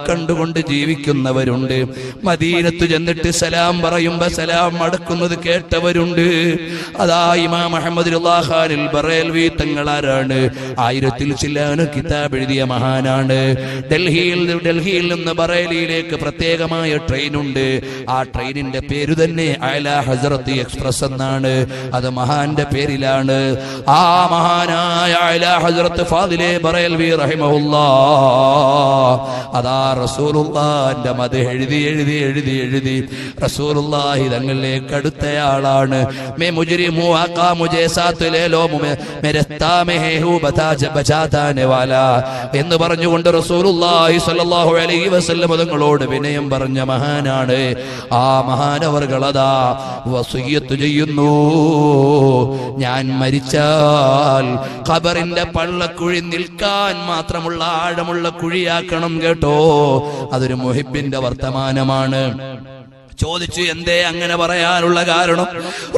കണ്ടുകൊണ്ട് ജീവിക്കുന്നവരുണ്ട്. മദീനത്ത് ചെന്നിട്ട് സലാം പറയുമ്പോ സലാം മടക്കുന്നത് കേട്ടവരുണ്ട്. അതാ ഇമാം അഹ്മദ് ഖാനിൽ ബറേൽവി തങ്ങൾ ആരാണ്? 1000 ചില്ലാന് കിതാബ് എഴുതിയ മഹാനാണ്. ഡൽഹിയിൽ നിന്ന് ബറേലിയിലേക്ക് പ്രത്യേകമായ ട്രെയിൻ ഉണ്ട്. ആ ട്രെയിനിന്റെ പേര് തന്നെ അഅ്ലാ ഹസ്രത്ത് എക്സ്പ്രസ് എന്നാണ്. അത് മഹാന്റെ പേരിലാണ്. ആ മഹാനായ അഅ്ലാ ഹസ്രത്ത് ഫാദിലെ ബറേൽവി റഹിമഹുല്ലാഹ് അതാ റസൂലുള്ളാഹിന്റെ മദ്ഹ് എഴുതി റസൂലുള്ളാഹി തങ്ങളിലേക്ക് അടുത്തയാളാണ്. May മുജ്രിമു Agha മുജേ Saath Leh law മെരസ്താ may who ബതാ ബജാതാനെ വാലാ എന്ന് പറഞ്ഞുകൊണ്ട് റസൂലുള്ളാഹി സ്വല്ലല്ലാഹു അലൈഹി വസല്ലം തങ്ങളോട് വിനയം പറഞ്ഞ മഹാനാണ്. ആ മഹാനവർകൾ അതാ വസിയ്യത്ത് ചെയ്യുന്നു, ഞാൻ മരിച്ചാൽ ഖബറിന്റെ പള്ളക്കുഴി നിൽക്കാൻ മാത്രമുള്ള ആഴമുള്ള കുഴിയാക്കണം കേട്ടോ. അതൊരു മുഹിബിന്റെ വർത്തമാനമാണ്. ചോദിച്ചു, എന്തേ അങ്ങനെ പറയാനുള്ള കാരണം?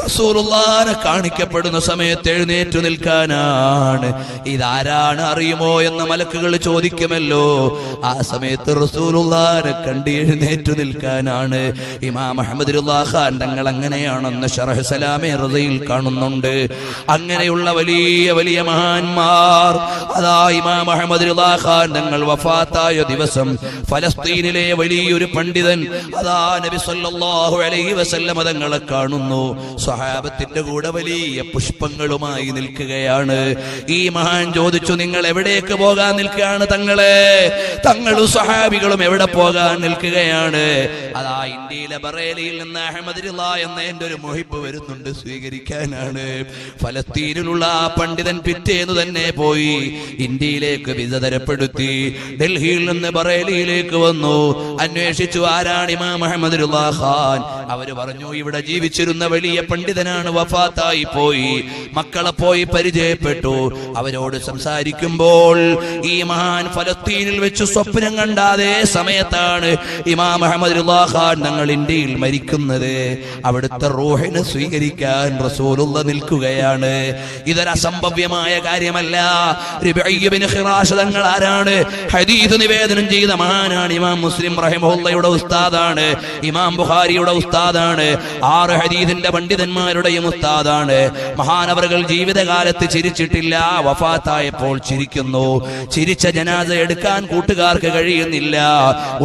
റസൂലുള്ളാഹിനെ കാണിക്കപ്പെടുന്ന സമയത്ത് എഴുന്നേറ്റു നിൽക്കാനാണ്. ഇതാരാണ് അറിയുമോ എന്ന് മലക്കുകൾ ചോദിക്കുമല്ലോ. ആ സമയത്ത് റസൂലുള്ളാഹിനെ കണ്ട് എഴുന്നേറ്റു നിൽക്കാനാണ്. ഇമാം അഹ്മദ് ഖാൻ തങ്ങൾ അങ്ങനെയാണെന്ന് ശറഹ് സലാമെ റളിയിൽ കാണുന്നുണ്ട്. അങ്ങനെയുള്ള വലിയ വലിയ മഹാന്മാർ അതാ ഇമാം അഹ്മദ് ഖാൻ തങ്ങൾ വഫാത്തായ ദിവസം ഫലസ്തീനിലെ വലിയൊരു പണ്ഡിതൻ അതാ നബി സല്ലല്ലാഹു അലൈഹി വസല്ലം തങ്ങളെ കാണുന്നു. സ്വഹാബത്തിന്റെ കൂടെ വലിയ പുഷ്പങ്ങളുമായി നിൽക്കുകയാണ്. ഈ മഹാൻ ചോദിച്ചു, നിങ്ങൾ എവിടേക്ക് പോകാൻ നിൽക്കുകയാണ് തങ്ങളെ? തങ്ങളും സ്വഹാബികളും എവിടെ പോകാൻ നിൽക്കുകയാണ്? അതാ ഇന്ത്യയിലെ ബറേലിയിൽ നിന്ന് അഹ്മദ് റിള എന്ന എന്റെ ഒരു മുഹിബ് വരുന്നുണ്ട്, സ്വീകരിക്കാനാണ്. ഫലസ്തീനിലുള്ള ആ പണ്ഡിതൻ പിറ്റേന്ന് തന്നെ പോയി ഇന്ത്യയിലേക്ക് വിസ തരപ്പെടുത്തി. ഡൽഹിയിൽ നിന്ന് ബറേലിയിലേക്ക് വന്നു. അന്വേഷിച്ചു, ആരാണ് ഇമാം അഹ്മദ് റിള ഖാൻ? അവര് പറഞ്ഞു, ഇവിടെ ജീവിച്ചിരുന്ന വലിയ പണ്ഡിതനാണ്, വഫാത്തായി പോയി. മക്കളെ പോയി പരിചയപ്പെട്ടു. അവരോട് സംസാരിക്കുമ്പോൾ ഈ മഹാൻ ഫലസ്തീനിൽ വെച്ച് സ്വപ്നം കണ്ട അതേ സമയത്താണ് ഇമാം അഹ്മദ് റിള ഖാൻ തങ്ങൾ ഇന്ത്യയിൽ മരിക്കുന്നത്. അവിടുത്തെ റൂഹിനെ സ്വീകരിക്കാൻ റസൂലുള്ള നിൽക്കുകയാണ്. ഇതൊരു അസംഭവ്യമായ കാര്യമല്ല. റിബഈ ഇബ്നു ഖിറാശ് തങ്ങൾ ആരാണ്? ഹദീസ് നിവേദനം ചെയ്ത മഹാനാണ്. ഇമാം മുസ്ലിം റഹിമഹുള്ളയുടെ ഉസ്താദാണ്. ഇമാം ബുഖാരിയുടെ ഉസ്താദാണ്. 6 ഹദീസിന്റെ പണ്ഡിതന്മാരുടെയും ഉസ്താദാണ്. മഹാനവറുകൾ ജീവിതകാലത്ത് ചിരിച്ചിട്ടില്ല, വഫാത്തായപ്പോൾ ചിരിക്കുന്നു. ചിരിച്ച ജനാസ എടുക്കാൻ കൂട്ടുകാർക്ക് കഴിയുന്നില്ല.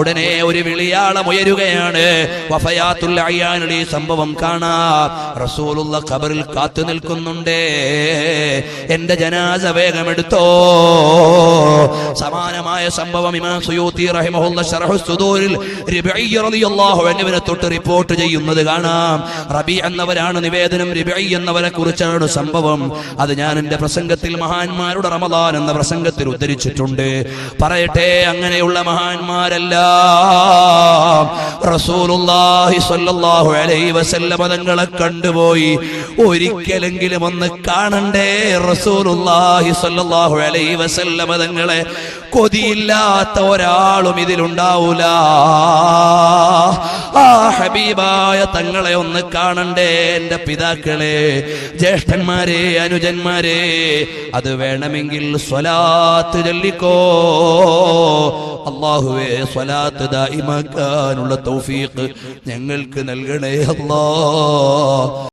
ഉടനെ ഒരു വിളിയാളം ഉയരുകയാണ്. വഫയാത്തുൽ അയ്യാനിൽ ഈ സംഭവം കാണാം. റസൂലുള്ള ഖബറിൽ കാത്തു നിൽക്കുന്നുണ്ട്. എന്റെ ജനാസ വേഗം എടുത്തോ. സമാനമായ സംഭവം ഇമാം സുയൂത്തി റഹിമഹുല്ലാഹ് ശർഹു സുദൂരിൽ റിബഈ റളിയല്ലാഹു അൻഹുവിനെ തൊട്ട് റിപ്പോർട്ട് ചെയ്യുന്നത് കാണാം. റബീ എന്നവരാണ് നിവേദനം. റിബഈ എന്നവരെ കുറിച്ചാണ് സംഭവം. അത് ഞാൻ എന്റെ പ്രസംഗത്തിൽ മഹാന്മാരുടെ റമദാൻ എന്ന പ്രസംഗത്തിൽ ഉദ്ധരിച്ചിട്ടുണ്ട്. പറയട്ടെ, അങ്ങനെയുള്ള മഹാന്മാരെല്ലാം റസൂലുള്ളാഹി സ്വല്ലല്ലാഹു അലൈഹി വസല്ലം തങ്ങളെ കണ്ടുപോയി. ഒരിക്കലെങ്കിലും ഒന്ന് കാണണ്ടേ റസൂലുള്ളാഹി സ്വല്ലല്ലാഹു അലൈഹി വസല്ലം തങ്ങളെ? കൊതിയില്ലാത്ത ഒരാളും ഇതിലുണ്ടാവൂല. ആ ഹബീബായ തങ്ങളെ ഒന്ന് കാണണ്ടേ എന്റെ പിതാക്കളെ, ജ്യേഷ്ഠന്മാരെ, അനുജന്മാരെ. അത് വേണമെങ്കിൽ സ്വലാത്ത് ചൊല്ലിക്കോ. അല്ലാഹുവേ, സ്വലാത്ത് ദായിമാക്കാനുള്ള തൗഫീഖ് ഞങ്ങൾക്ക് നൽകണേ അല്ലാഹ്.